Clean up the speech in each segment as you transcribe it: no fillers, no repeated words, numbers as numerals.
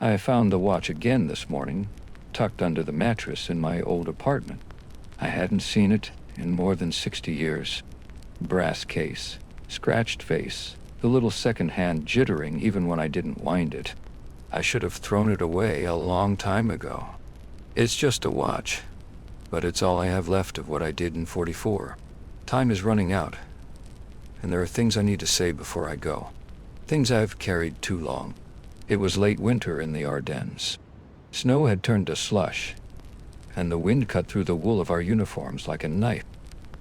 I found the watch again this morning, tucked under the mattress in my old apartment. I hadn't seen it in more than 60 years. Brass case, scratched face, the little second hand jittering even when I didn't wind it. I should have thrown it away a long time ago. It's just a watch, but it's all I have left of what I did in '44. Time is running out, and there are things I need to say before I go. Things I've carried too long. It was late winter in the Ardennes. Snow had turned to slush, and the wind cut through the wool of our uniforms like a knife.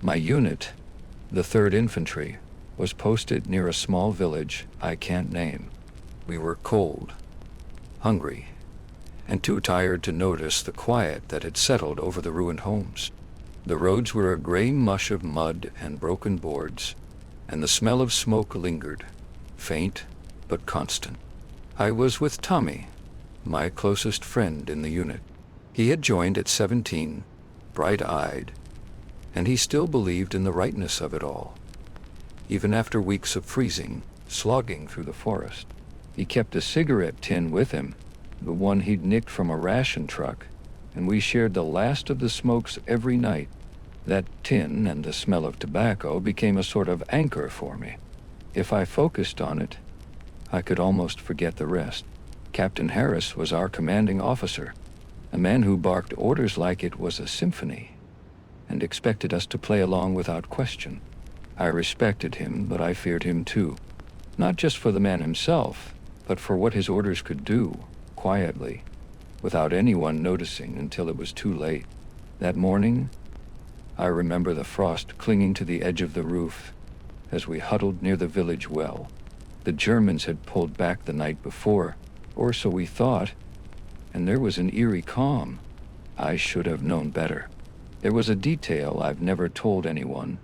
My unit, the 3rd Infantry, was posted near a small village I can't name. We were cold, hungry, and too tired to notice the quiet that had settled over the ruined homes. The roads were a gray mush of mud and broken boards, and the smell of smoke lingered, faint but constant. I was with Tommy, my closest friend in the unit. He had joined at 17, bright-eyed, and he still believed in the rightness of it all. Even after weeks of freezing, slogging through the forest, he kept a cigarette tin with him, the one he'd nicked from a ration truck, and we shared the last of the smokes every night. That tin and the smell of tobacco became a sort of anchor for me. If I focused on it, I could almost forget the rest. Captain Harris was our commanding officer, a man who barked orders like it was a symphony, and expected us to play along without question. I respected him, but I feared him too, not just for the man himself, but for what his orders could do, quietly, without anyone noticing until it was too late. That morning, I remember the frost clinging to the edge of the roof as we huddled near the village well. The Germans had pulled back the night before, or so we thought, and there was an eerie calm. I should have known better. There was a detail I've never told anyone,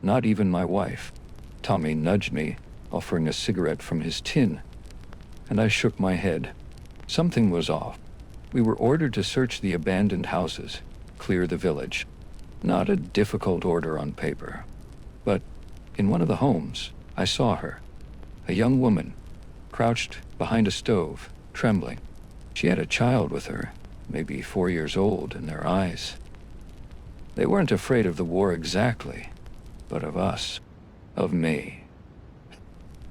not even my wife. Tommy nudged me, offering a cigarette from his tin, and I shook my head. Something was off. We were ordered to search the abandoned houses, clear the village. Not a difficult order on paper, but in one of the homes, I saw her, a young woman, crouched behind a stove, trembling. She had a child with her, maybe 4 years old, in their eyes. They weren't afraid of the war exactly, but of us, of me.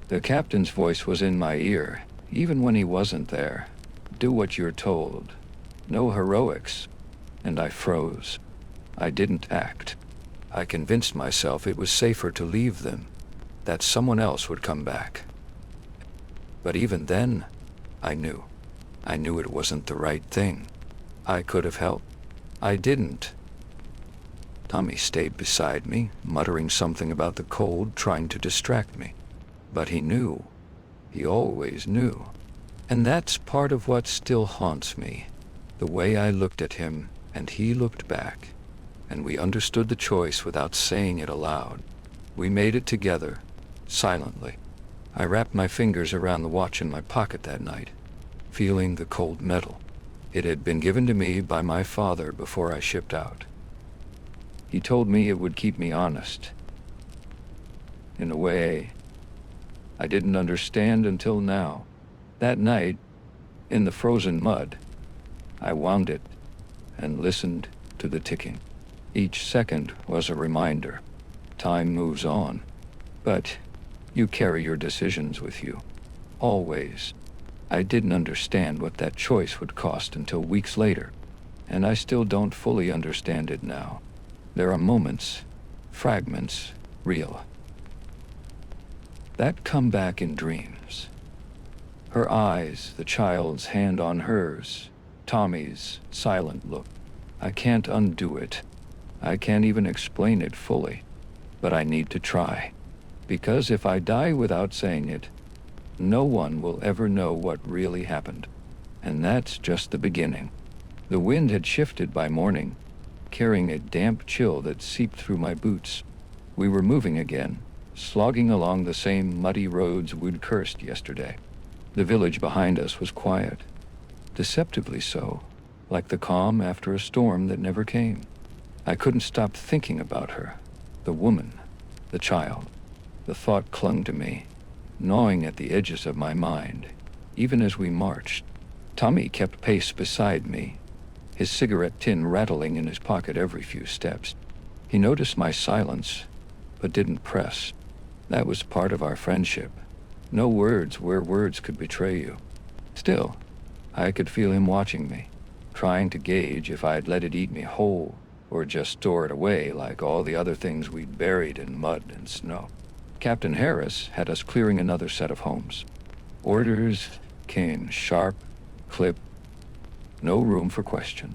The captain's voice was in my ear, even when he wasn't there. Do what you're told. No heroics. And I froze. I didn't act. I convinced myself it was safer to leave them, that someone else would come back. But even then, I knew. I knew it wasn't the right thing. I could have helped. I didn't. Tommy stayed beside me, muttering something about the cold, trying to distract me. But he knew. He always knew. And that's part of what still haunts me. The way I looked at him, and he looked back. And we understood the choice without saying it aloud. We made it together, silently. I wrapped my fingers around the watch in my pocket that night, feeling the cold metal. It had been given to me by my father before I shipped out. He told me it would keep me honest. In a way I didn't understand until now. That night, in the frozen mud, I wound it and listened to the ticking. Each second was a reminder. Time moves on, but you carry your decisions with you. Always. I didn't understand what that choice would cost until weeks later, and I still don't fully understand it now. There are moments, fragments, real, that come back in dreams. Her eyes, the child's hand on hers, Tommy's silent look. I can't undo it. I can't even explain it fully, but I need to try. Because if I die without saying it, no one will ever know what really happened. And that's just the beginning. The wind had shifted by morning, carrying a damp chill that seeped through my boots. We were moving again, slogging along the same muddy roads we'd cursed yesterday. The village behind us was quiet, deceptively so, like the calm after a storm that never came. I couldn't stop thinking about her, the woman, the child. The thought clung to me, gnawing at the edges of my mind, even as we marched. Tommy kept pace beside me, his cigarette tin rattling in his pocket every few steps. He noticed my silence, but didn't press. That was part of our friendship. No words where words could betray you. Still, I could feel him watching me, trying to gauge if I'd let it eat me whole or just store it away like all the other things we'd buried in mud and snow. Captain Harris had us clearing another set of homes. Orders came sharp, clip, no room for question.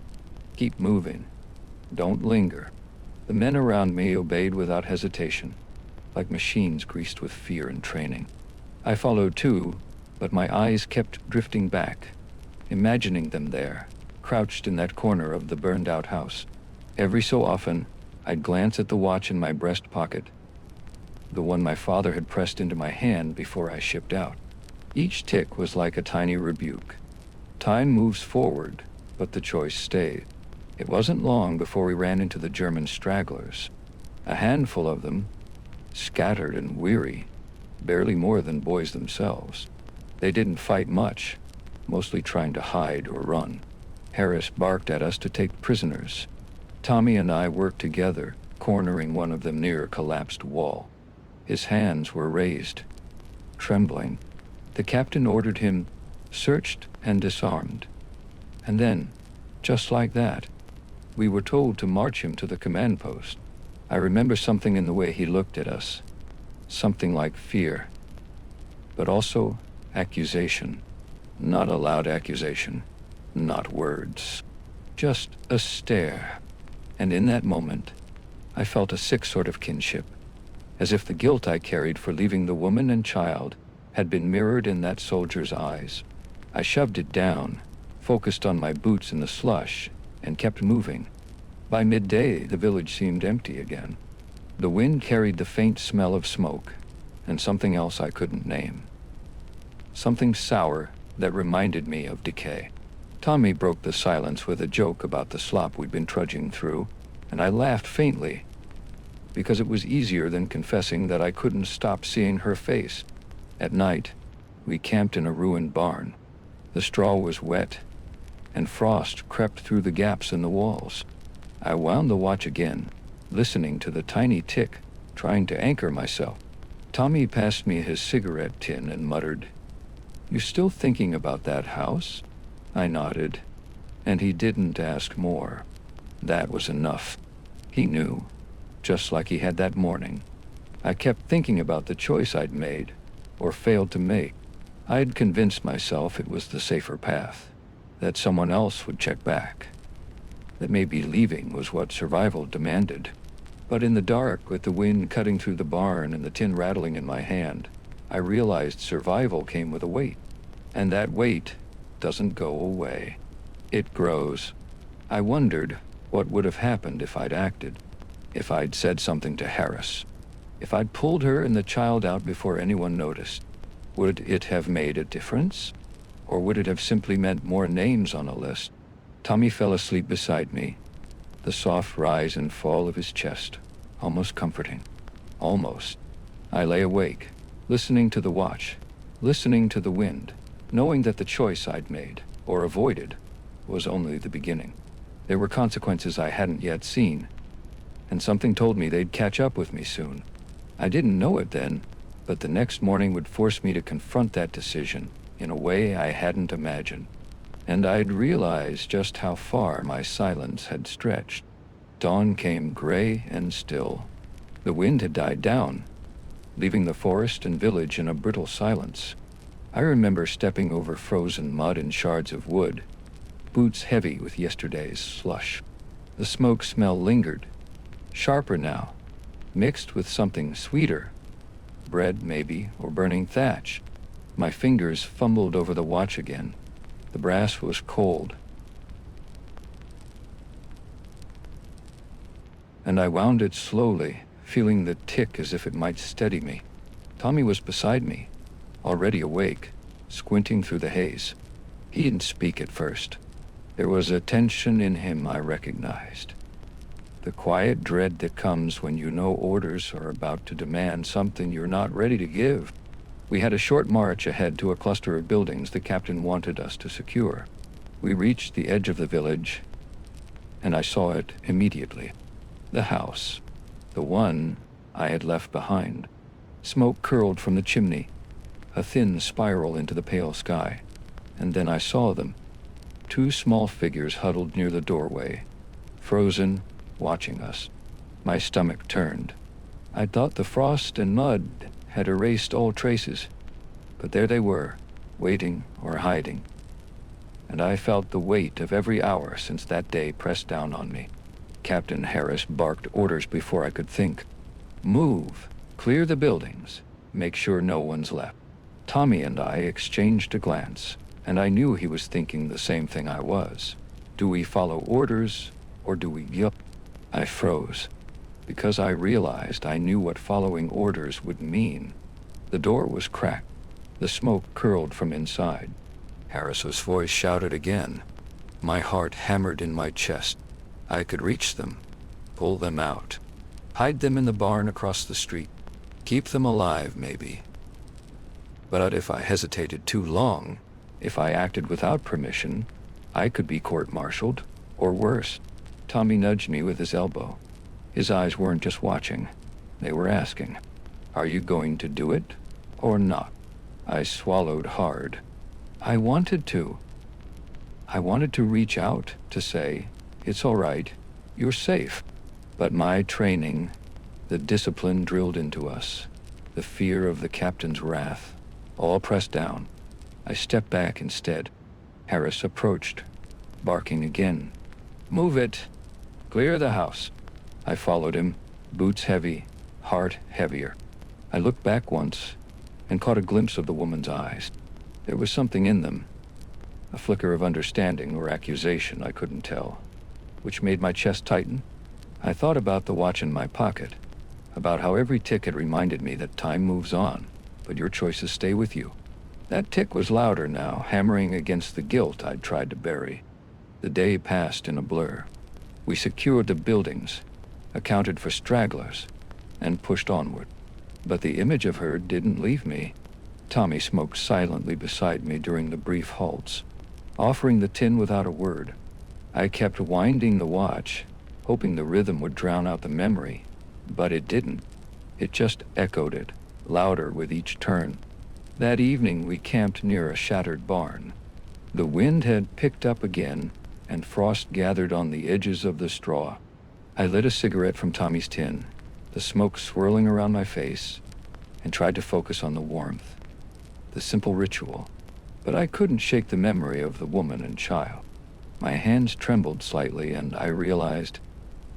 Keep moving. Don't linger. The men around me obeyed without hesitation, like machines greased with fear and training. I followed too, but my eyes kept drifting back, imagining them there, crouched in that corner of the burned-out house. Every so often, I'd glance at the watch in my breast pocket, the one my father had pressed into my hand before I shipped out. Each tick was like a tiny rebuke. Time moves forward, but the choice stayed. It wasn't long before we ran into the German stragglers. A handful of them, scattered and weary, barely more than boys themselves. They didn't fight much, mostly trying to hide or run. Harris barked at us to take prisoners. Tommy and I worked together, cornering one of them near a collapsed wall. His hands were raised, trembling. The captain ordered him searched and disarmed. And then, just like that, we were told to march him to the command post. I remember something in the way he looked at us, something like fear, but also accusation. Not a loud accusation, not words, just a stare. And in that moment, I felt a sick sort of kinship, as if the guilt I carried for leaving the woman and child had been mirrored in that soldier's eyes. I shoved it down, focused on my boots in the slush, and kept moving. By midday, the village seemed empty again. The wind carried the faint smell of smoke, and something else I couldn't name. Something sour that reminded me of decay. Tommy broke the silence with a joke about the slop we'd been trudging through, and I laughed faintly, because it was easier than confessing that I couldn't stop seeing her face. At night, we camped in a ruined barn. The straw was wet, and frost crept through the gaps in the walls. I wound the watch again, listening to the tiny tick, trying to anchor myself. Tommy passed me his cigarette tin and muttered, "You still thinking about that house?" I nodded, and he didn't ask more. That was enough. He knew, just like he had that morning. I kept thinking about the choice I'd made, or failed to make. I'd convinced myself it was the safer path, that someone else would check back, that maybe leaving was what survival demanded. But in the dark, with the wind cutting through the barn and the tin rattling in my hand, I realized survival came with a weight, and that weight doesn't go away. It grows. I wondered what would have happened if I'd acted, if I'd said something to Harris, if I'd pulled her and the child out before anyone noticed. Would it have made a difference? Or would it have simply meant more names on a list? Tommy fell asleep beside me, the soft rise and fall of his chest, almost comforting. Almost. I lay awake, listening to the watch, listening to the wind, knowing that the choice I'd made, or avoided, was only the beginning. There were consequences I hadn't yet seen, and something told me they'd catch up with me soon. I didn't know it then, but the next morning would force me to confront that decision in a way I hadn't imagined. And I'd realized just how far my silence had stretched. Dawn came gray and still. The wind had died down, leaving the forest and village in a brittle silence. I remember stepping over frozen mud and shards of wood, boots heavy with yesterday's slush. The smoke smell lingered, sharper now, mixed with something sweeter, bread maybe, or burning thatch. My fingers fumbled over the watch again. The brass was cold, and I wound it slowly, feeling the tick as if it might steady me. Tommy was beside me, already awake, squinting through the haze. He didn't speak at first. There was a tension in him I recognized. The quiet dread that comes when you know orders are about to demand something you're not ready to give. We had a short march ahead to a cluster of buildings the captain wanted us to secure. We reached the edge of the village, and I saw it immediately. The house, the one I had left behind. Smoke curled from the chimney, a thin spiral into the pale sky, and then I saw them, two small figures huddled near the doorway, frozen, watching us. My stomach turned. I thought the frost and mud had erased all traces, but there they were, waiting or hiding. And I felt the weight of every hour since that day pressed down on me. Captain Harris barked orders before I could think. Move, clear the buildings, make sure no one's left. Tommy and I exchanged a glance, and I knew he was thinking the same thing I was. Do we follow orders, or do we yield? I froze, because I realized I knew what following orders would mean. The door was cracked. The smoke curled from inside. Harris's voice shouted again. My heart hammered in my chest. I could reach them, pull them out, hide them in the barn across the street, keep them alive, maybe. But if I hesitated too long, if I acted without permission, I could be court-martialed, or worse. Tommy nudged me with his elbow. His eyes weren't just watching, they were asking, are you going to do it, or not? I swallowed hard. I wanted to. I wanted to reach out, to say, it's all right, you're safe. But my training, the discipline drilled into us, the fear of the captain's wrath, all pressed down. I stepped back instead. Harris approached, barking again. Move it. Clear the house. I followed him, boots heavy, heart heavier. I looked back once and caught a glimpse of the woman's eyes. There was something in them, a flicker of understanding or accusation, I couldn't tell, which made my chest tighten. I thought about the watch in my pocket, about how every tick had reminded me that time moves on, but your choices stay with you. That tick was louder now, hammering against the guilt I'd tried to bury. The day passed in a blur. We secured the buildings, accounted for stragglers, and pushed onward. But the image of her didn't leave me. Tommy smoked silently beside me during the brief halts, offering the tin without a word. I kept winding the watch, hoping the rhythm would drown out the memory, but it didn't. It just echoed it, louder with each turn. That evening we camped near a shattered barn. The wind had picked up again, and frost gathered on the edges of the straw. I lit a cigarette from Tommy's tin, the smoke swirling around my face, and tried to focus on the warmth, the simple ritual. But I couldn't shake the memory of the woman and child. My hands trembled slightly, and I realized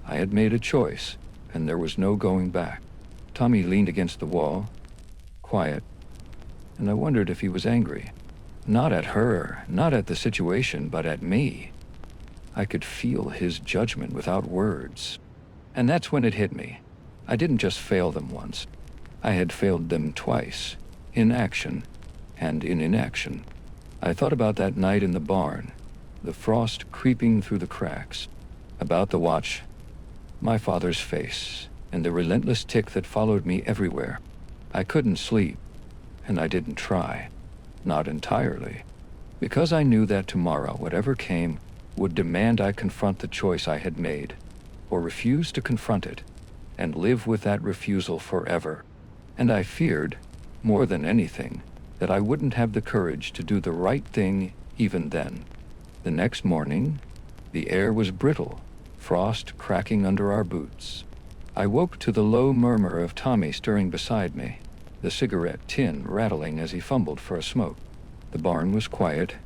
I had made a choice, and there was no going back. Tommy leaned against the wall, quiet, and I wondered if he was angry. Not at her, not at the situation, but at me. I could feel his judgment without words. And that's when it hit me. I didn't just fail them once. I had failed them twice, in action and in inaction. I thought about that night in the barn, the frost creeping through the cracks, about the watch, my father's face, and the relentless tick that followed me everywhere. I couldn't sleep, and I didn't try, not entirely, because I knew that tomorrow, whatever came, would demand I confront the choice I had made, or refuse to confront it, and live with that refusal forever. And I feared, more than anything, that I wouldn't have the courage to do the right thing even then. The next morning, the air was brittle, frost cracking under our boots. I woke to the low murmur of Tommy stirring beside me, the cigarette tin rattling as he fumbled for a smoke. The barn was quiet,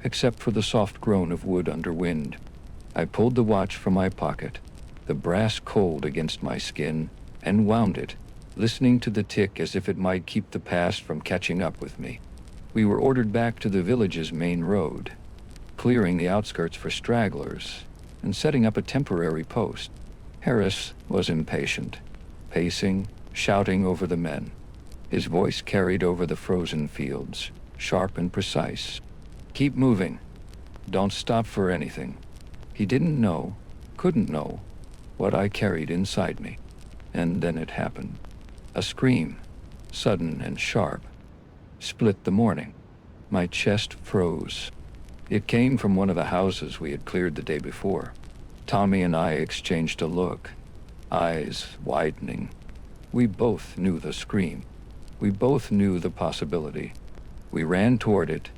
except for the soft groan of wood under wind. I pulled the watch from my pocket, the brass cold against my skin, and wound it, listening to the tick as if it might keep the past from catching up with me. We were ordered back to the village's main road, clearing the outskirts for stragglers, and setting up a temporary post. Harris was impatient, pacing, shouting over the men. His voice carried over the frozen fields, sharp and precise. Keep moving. Don't stop for anything. He didn't know, couldn't know, what I carried inside me. And then it happened. A scream, sudden and sharp, split the morning. My chest froze. It came from one of the houses we had cleared the day before. Tommy and I exchanged a look, eyes widening. We both knew the scream. We both knew the possibility. We ran toward it,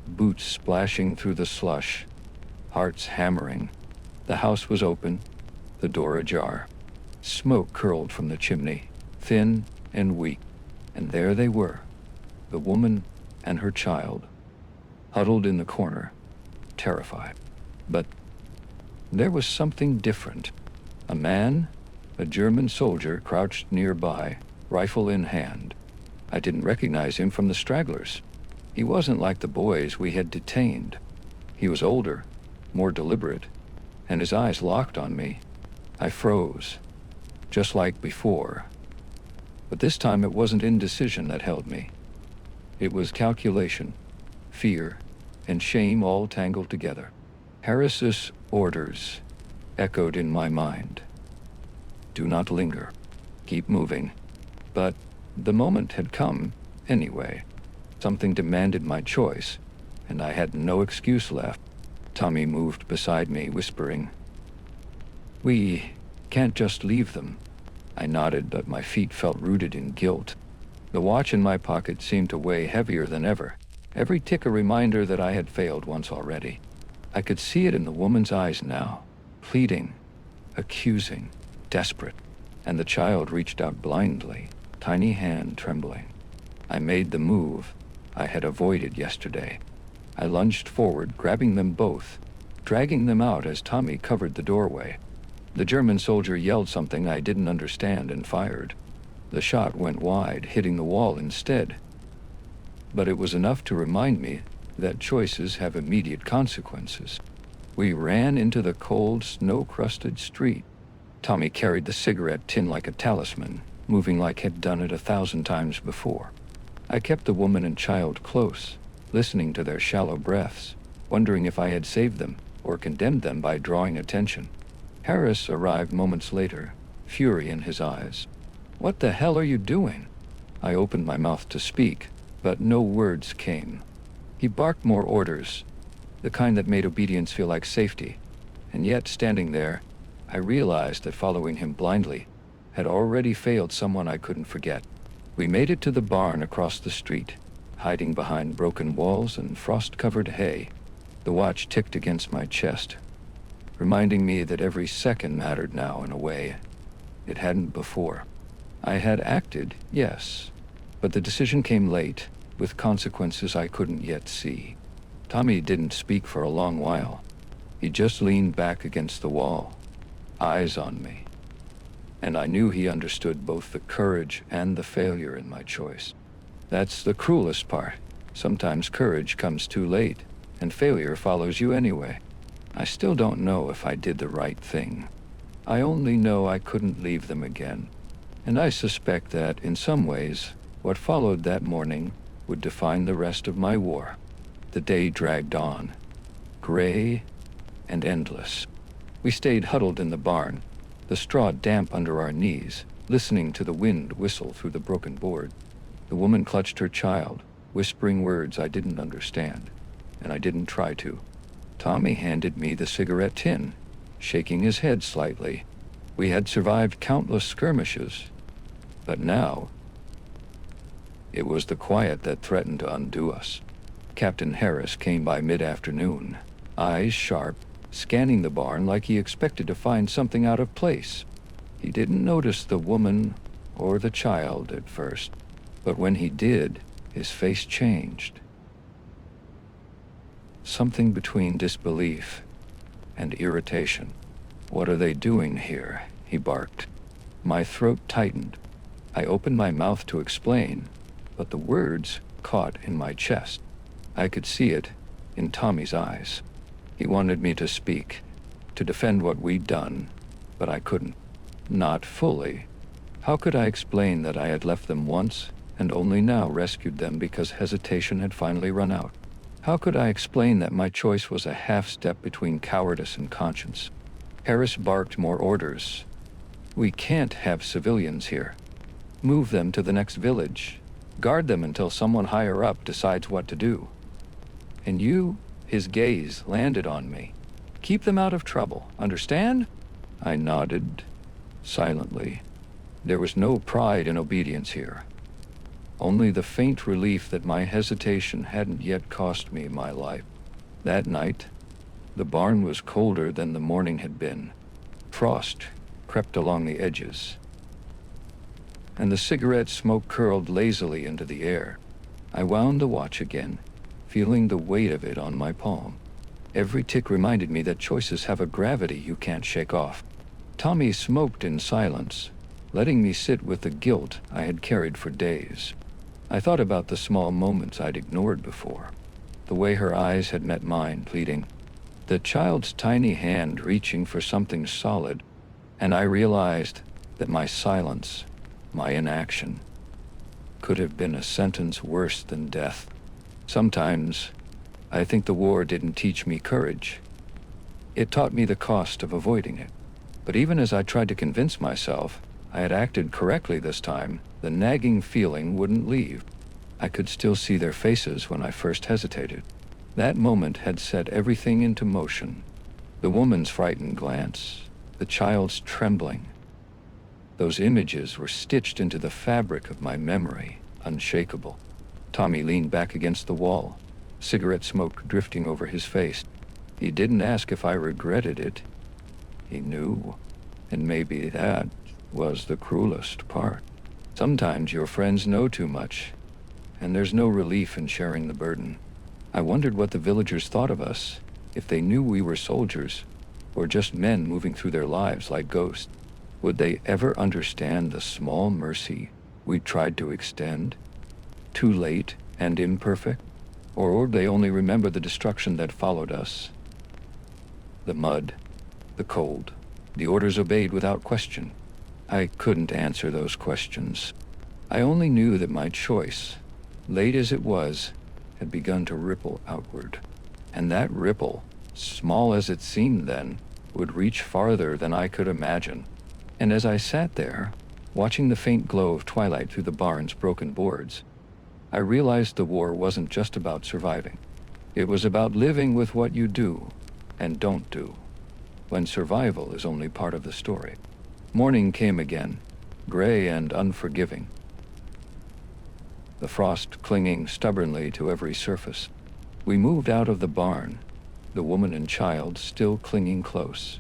boots splashing through the slush, hearts hammering. The house was open, the door ajar. Smoke curled from the chimney, thin and weak, and there they were, the woman and her child, huddled in the corner, terrified. But there was something different. A man, a German soldier, crouched nearby, rifle in hand. I didn't recognize him from the stragglers. He wasn't like the boys we had detained. He was older, more deliberate, and his eyes locked on me. I froze, just like before. But this time it wasn't indecision that held me. It was calculation, fear, and shame all tangled together. Harris's orders echoed in my mind. Do not linger. Keep moving. But the moment had come anyway. Something demanded my choice, and I had no excuse left. Tommy moved beside me, whispering, "We can't just leave them." I nodded, but my feet felt rooted in guilt. The watch in my pocket seemed to weigh heavier than ever, every tick a reminder that I had failed once already. I could see it in the woman's eyes now, pleading, accusing, desperate, and the child reached out blindly, tiny hand trembling. I made the move I had avoided yesterday. I lunged forward, grabbing them both, dragging them out as Tommy covered the doorway. The German soldier yelled something I didn't understand and fired. The shot went wide, hitting the wall instead. But it was enough to remind me that choices have immediate consequences. We ran into the cold, snow-crusted street. Tommy carried the cigarette tin like a talisman, moving like he'd done it 1,000 times before. I kept the woman and child close, listening to their shallow breaths, wondering if I had saved them or condemned them by drawing attention. Harris arrived moments later, fury in his eyes. "What the hell are you doing?" I opened my mouth to speak, but no words came. He barked more orders, the kind that made obedience feel like safety. And yet, standing there, I realized that following him blindly had already failed someone I couldn't forget. We made it to the barn across the street, hiding behind broken walls and frost-covered hay. The watch ticked against my chest, reminding me that every second mattered now in a way it hadn't before. I had acted, yes, but the decision came late, with consequences I couldn't yet see. Tommy didn't speak for a long while. He just leaned back against the wall, eyes on me. And I knew he understood both the courage and the failure in my choice. That's the cruelest part. Sometimes courage comes too late, and failure follows you anyway. I still don't know if I did the right thing. I only know I couldn't leave them again. And I suspect that, in some ways, what followed that morning would define the rest of my war. The day dragged on, gray and endless. We stayed huddled in the barn, the straw damp under our knees, listening to the wind whistle through the broken board. The woman clutched her child, whispering words I didn't understand, and I didn't try to. Tommy handed me the cigarette tin, shaking his head slightly. We had survived countless skirmishes, but now it was the quiet that threatened to undo us. Captain Harris came by mid-afternoon, eyes sharp, scanning the barn like he expected to find something out of place. He didn't notice the woman or the child at first, but when he did, his face changed. Something between disbelief and irritation. "What are they doing here?" he barked. My throat tightened. I opened my mouth to explain, but the words caught in my chest. I could see it in Tommy's eyes. He wanted me to speak, to defend what we'd done, but I couldn't. Not fully. How could I explain that I had left them once and only now rescued them because hesitation had finally run out? How could I explain that my choice was a half-step between cowardice and conscience? Harris barked more orders. "We can't have civilians here. Move them to the next village. Guard them until someone higher up decides what to do. And you," His gaze landed on me. "Keep them out of trouble, understand?" I nodded, silently. There was no pride in obedience here. Only the faint relief that my hesitation hadn't yet cost me my life. That night, the barn was colder than the morning had been. Frost crept along the edges, and the cigarette smoke curled lazily into the air. I wound the watch again, feeling the weight of it on my palm. Every tick reminded me that choices have a gravity you can't shake off. Tommy smoked in silence, letting me sit with the guilt I had carried for days. I thought about the small moments I'd ignored before, the way her eyes had met mine, pleading, the child's tiny hand reaching for something solid, and I realized that my silence, my inaction, could have been a sentence worse than death. Sometimes, I think the war didn't teach me courage. It taught me the cost of avoiding it. But even as I tried to convince myself I had acted correctly this time, the nagging feeling wouldn't leave. I could still see their faces when I first hesitated. That moment had set everything into motion. The woman's frightened glance, the child's trembling. Those images were stitched into the fabric of my memory, unshakable. Tommy leaned back against the wall, cigarette smoke drifting over his face. He didn't ask if I regretted it. He knew, and maybe that was the cruelest part. Sometimes your friends know too much, and there's no relief in sharing the burden. I wondered what the villagers thought of us, if they knew we were soldiers, or just men moving through their lives like ghosts. Would they ever understand the small mercy we tried to extend? Too late and imperfect? Or would they only remember the destruction that followed us? The mud, the cold, the orders obeyed without question. I couldn't answer those questions. I only knew that my choice, late as it was, had begun to ripple outward. And that ripple, small as it seemed then, would reach farther than I could imagine. And as I sat there, watching the faint glow of twilight through the barn's broken boards, I realized the war wasn't just about surviving. It was about living with what you do and don't do, when survival is only part of the story. Morning came again, gray and unforgiving, the frost clinging stubbornly to every surface. We moved out of the barn, the woman and child still clinging close,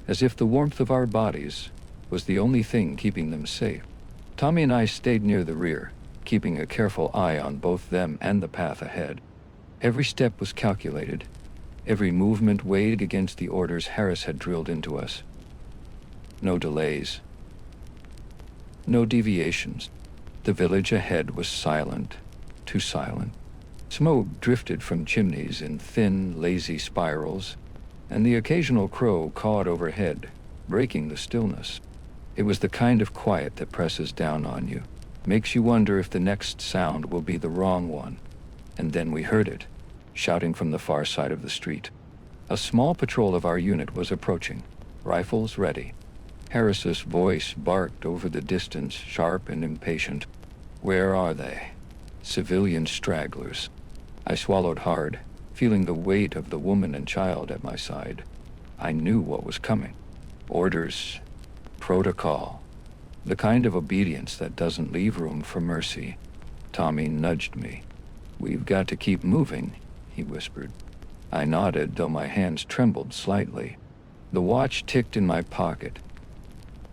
as if the warmth of our bodies was the only thing keeping them safe. Tommy and I stayed near the rear, keeping a careful eye on both them and the path ahead. Every step was calculated, every movement weighed against the orders Harris had drilled into us. No delays, no deviations. The village ahead was silent, too silent. Smoke drifted from chimneys in thin, lazy spirals, and the occasional crow cawed overhead, breaking the stillness. It was the kind of quiet that presses down on you, makes you wonder if the next sound will be the wrong one. And then we heard it, shouting from the far side of the street. A small patrol of our unit was approaching, rifles ready. Harris's voice barked over the distance, sharp and impatient. Where are they? Civilian stragglers. I swallowed hard, feeling the weight of the woman and child at my side. I knew what was coming. Orders, protocol, the kind of obedience that doesn't leave room for mercy. Tommy nudged me. "We've got to keep moving," he whispered. I nodded, though my hands trembled slightly. The watch ticked in my pocket,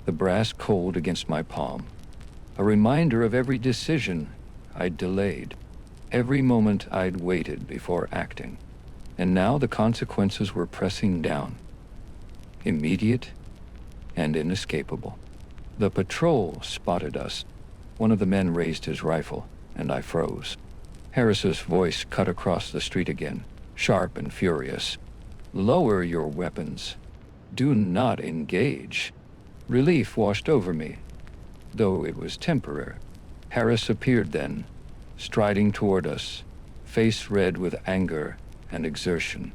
the brass cold against my palm, a reminder of every decision I'd delayed, every moment I'd waited before acting. And now the consequences were pressing down, immediate and inescapable. The patrol spotted us. One of the men raised his rifle, and I froze. Harris's voice cut across the street again, sharp and furious. "Lower your weapons. Do not engage." Relief washed over me, though it was temporary. Harris appeared then, striding toward us, face red with anger and exertion.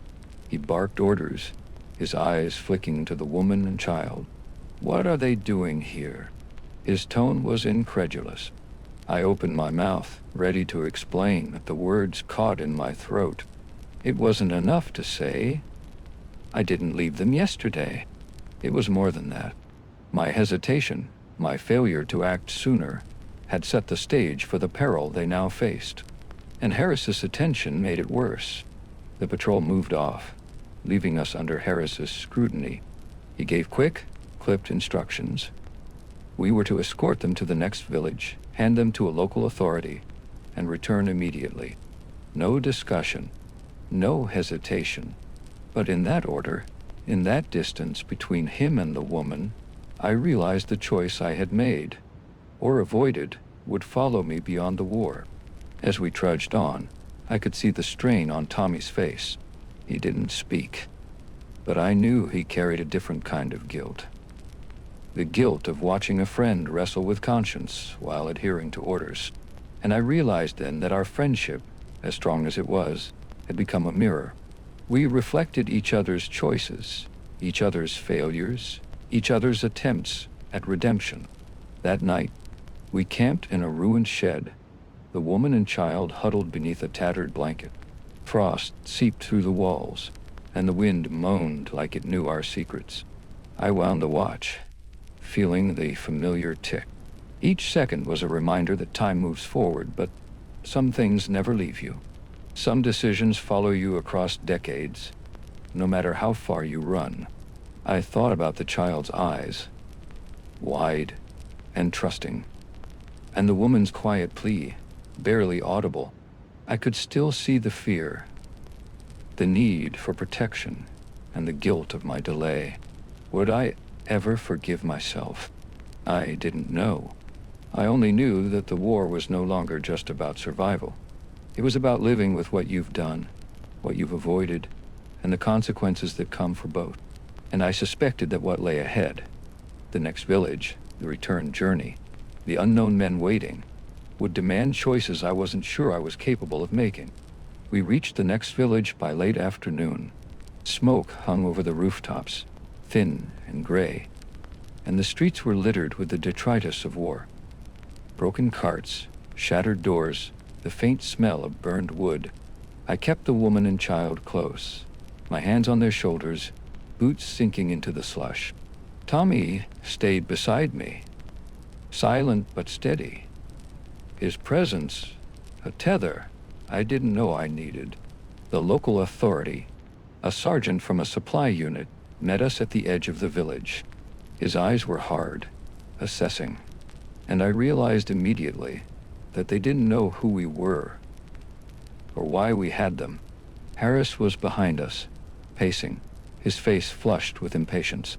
He barked orders, his eyes flicking to the woman and child. "What are they doing here?" His tone was incredulous. I opened my mouth, ready to explain, but the words caught in my throat. It wasn't enough to say, "I didn't leave them yesterday." It was more than that. My hesitation, my failure to act sooner, had set the stage for the peril they now faced. And Harris's attention made it worse. The patrol moved off, leaving us under Harris's scrutiny. He gave quick, clipped instructions. We were to escort them to the next village, hand them to a local authority, and return immediately. No discussion, no hesitation. But in that order, in that distance between him and the woman, I realized the choice I had made, or avoided, would follow me beyond the war. As we trudged on, I could see the strain on Tommy's face. He didn't speak, but I knew he carried a different kind of guilt. The guilt of watching a friend wrestle with conscience while adhering to orders. And I realized then that our friendship, as strong as it was, had become a mirror. We reflected each other's choices, each other's failures, each other's attempts at redemption. That night, we camped in a ruined shed, the woman and child huddled beneath a tattered blanket. Frost seeped through the walls, and the wind moaned like it knew our secrets. I wound the watch, feeling the familiar tick. Each second was a reminder that time moves forward, but some things never leave you. Some decisions follow you across decades, no matter how far you run. I thought about the child's eyes, wide and trusting, and the woman's quiet plea, barely audible. I could still see the fear, the need for protection, and the guilt of my delay. Would I ever forgive myself? I didn't know. I only knew that the war was no longer just about survival. It was about living with what you've done, what you've avoided, and the consequences that come for both. And I suspected that what lay ahead, the next village, the return journey, the unknown men waiting, would demand choices I wasn't sure I was capable of making. We reached the next village by late afternoon. Smoke hung over the rooftops, thin and gray, and the streets were littered with the detritus of war. Broken carts, shattered doors, the faint smell of burned wood. I kept the woman and child close, my hands on their shoulders, boots sinking into the slush. Tommy stayed beside me, silent but steady. His presence, a tether I didn't know I needed. The local authority, a sergeant from a supply unit, met us at the edge of the village. His eyes were hard, assessing, and I realized immediately that they didn't know who we were or why we had them. Harris was behind us, pacing, his face flushed with impatience.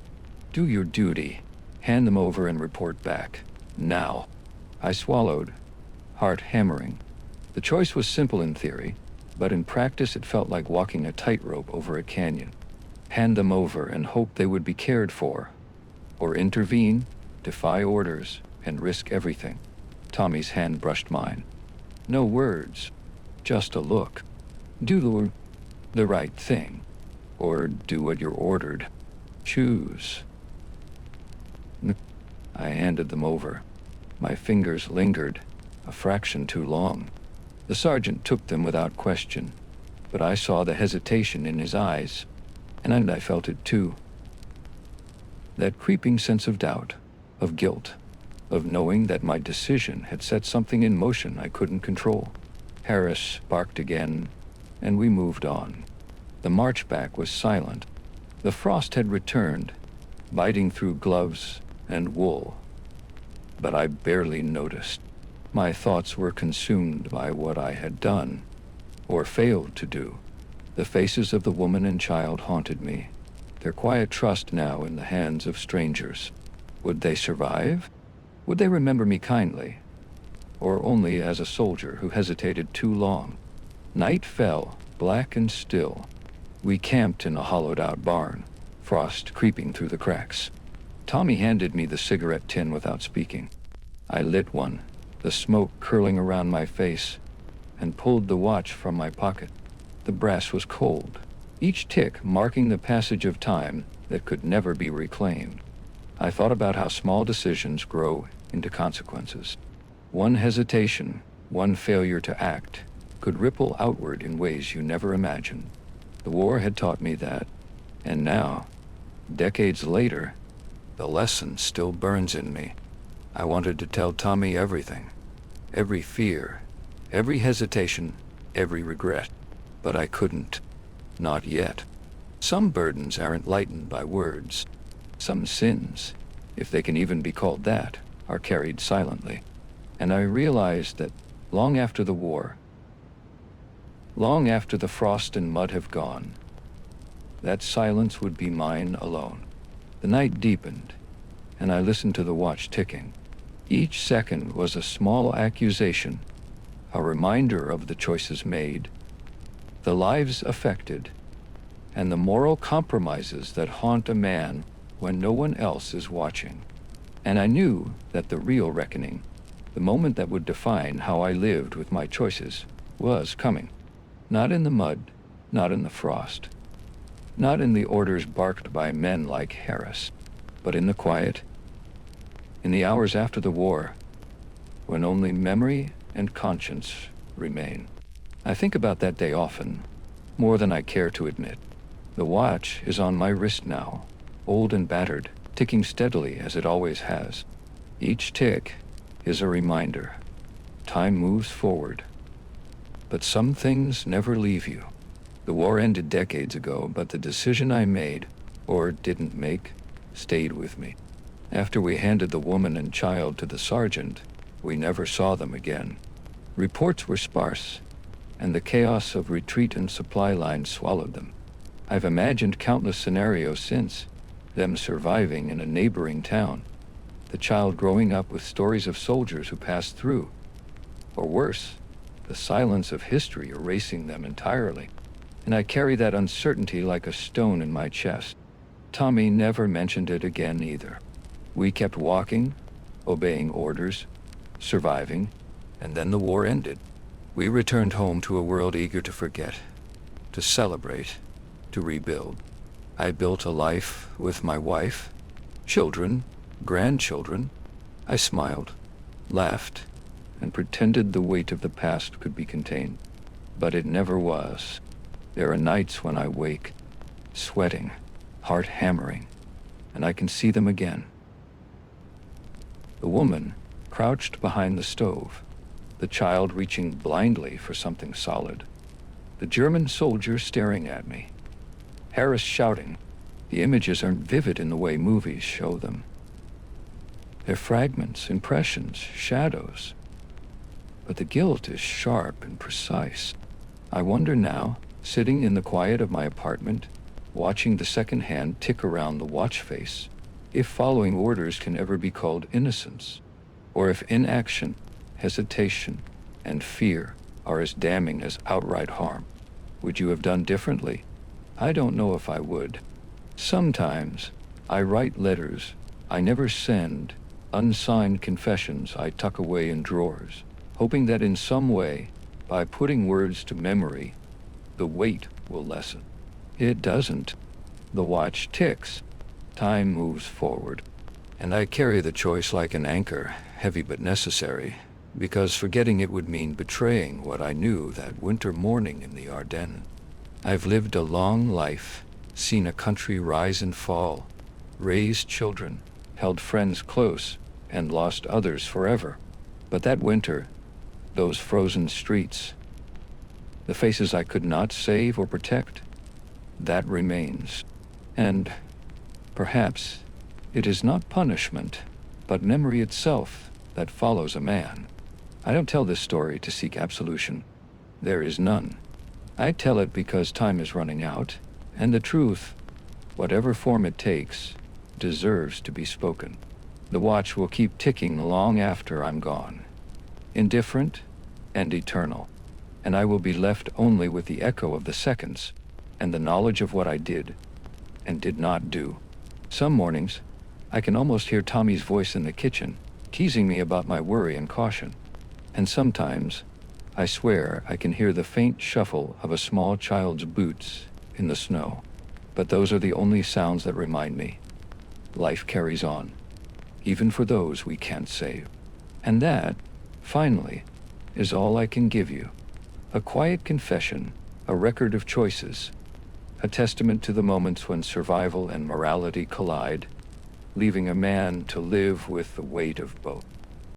"Do your duty. Hand them over and report back. Now." I swallowed, heart hammering. The choice was simple in theory, but in practice it felt like walking a tightrope over a canyon. Hand them over and hope they would be cared for, or intervene, defy orders, and risk everything. Tommy's hand brushed mine. No words, just a look. Do the right thing, or do what you're ordered. Choose. I handed them over. My fingers lingered, a fraction too long. The sergeant took them without question, but I saw the hesitation in his eyes, and I felt it too. That creeping sense of doubt, of guilt, of knowing that my decision had set something in motion I couldn't control. Harris barked again, and we moved on. The march back was silent. The frost had returned, biting through gloves and wool, but I barely noticed. My thoughts were consumed by what I had done, or failed to do. The faces of the woman and child haunted me, their quiet trust now in the hands of strangers. Would they survive? Would they remember me kindly, or only as a soldier who hesitated too long? Night fell, black and still. We camped in a hollowed-out barn, frost creeping through the cracks. Tommy handed me the cigarette tin without speaking. I lit one, the smoke curling around my face, and pulled the watch from my pocket. The brass was cold, each tick marking the passage of time that could never be reclaimed. I thought about how small decisions grow into consequences. One hesitation, one failure to act, could ripple outward in ways you never imagined. The war had taught me that, and now, decades later, the lesson still burns in me. I wanted to tell Tommy everything, every fear, every hesitation, every regret, but I couldn't. Not yet. Some burdens aren't lightened by words. Some sins, if they can even be called that, are carried silently. And I realized that long after the war, long after the frost and mud have gone, that silence would be mine alone. The night deepened, and I listened to the watch ticking. Each second was a small accusation, a reminder of the choices made, the lives affected, and the moral compromises that haunt a man when no one else is watching. And I knew that the real reckoning, the moment that would define how I lived with my choices, was coming. Not in the mud, not in the frost, not in the orders barked by men like Harris, but in the quiet, in the hours after the war, when only memory and conscience remain. I think about that day often, more than I care to admit. The watch is on my wrist now, old and battered, ticking steadily as it always has. Each tick is a reminder. Time moves forward. But some things never leave you. The war ended decades ago, but the decision I made, or didn't make, stayed with me. After we handed the woman and child to the sergeant, we never saw them again. Reports were sparse, and the chaos of retreat and supply lines swallowed them. I've imagined countless scenarios since, them surviving in a neighboring town, the child growing up with stories of soldiers who passed through, or worse, the silence of history erasing them entirely. And I carry that uncertainty like a stone in my chest. Tommy never mentioned it again either. We kept walking, obeying orders, surviving, and then the war ended. We returned home to a world eager to forget, to celebrate, to rebuild. I built a life with my wife, children, grandchildren. I smiled, laughed, and pretended the weight of the past could be contained. But it never was. There are nights when I wake, sweating, heart hammering, and I can see them again. The woman crouched behind the stove, the child reaching blindly for something solid, the German soldier staring at me, Harris shouting. The images aren't vivid in the way movies show them. They're fragments, impressions, shadows. But the guilt is sharp and precise. I wonder now, sitting in the quiet of my apartment, watching the second hand tick around the watch face, if following orders can ever be called innocence, or if inaction, hesitation, and fear are as damning as outright harm. Would you have done differently? I don't know if I would. Sometimes I write letters I never send, unsigned confessions I tuck away in drawers, hoping that in some way, by putting words to memory, the weight will lessen. It doesn't. The watch ticks. Time moves forward. And I carry the choice like an anchor, heavy but necessary, because forgetting it would mean betraying what I knew that winter morning in the Ardennes. I've lived a long life, seen a country rise and fall, raised children, held friends close, and lost others forever. But that winter, those frozen streets, the faces I could not save or protect, that remains. And perhaps it is not punishment, but memory itself that follows a man. I don't tell this story to seek absolution. There is none. I tell it because time is running out, and the truth, whatever form it takes, deserves to be spoken. The watch will keep ticking long after I'm gone, indifferent and eternal, and I will be left only with the echo of the seconds and the knowledge of what I did and did not do. Some mornings, I can almost hear Tommy's voice in the kitchen, teasing me about my worry and caution. And sometimes, I swear I can hear the faint shuffle of a small child's boots in the snow. But those are the only sounds that remind me. Life carries on, even for those we can't save. And that, finally, is all I can give you. A quiet confession, a record of choices, a testament to the moments when survival and morality collide, leaving a man to live with the weight of both.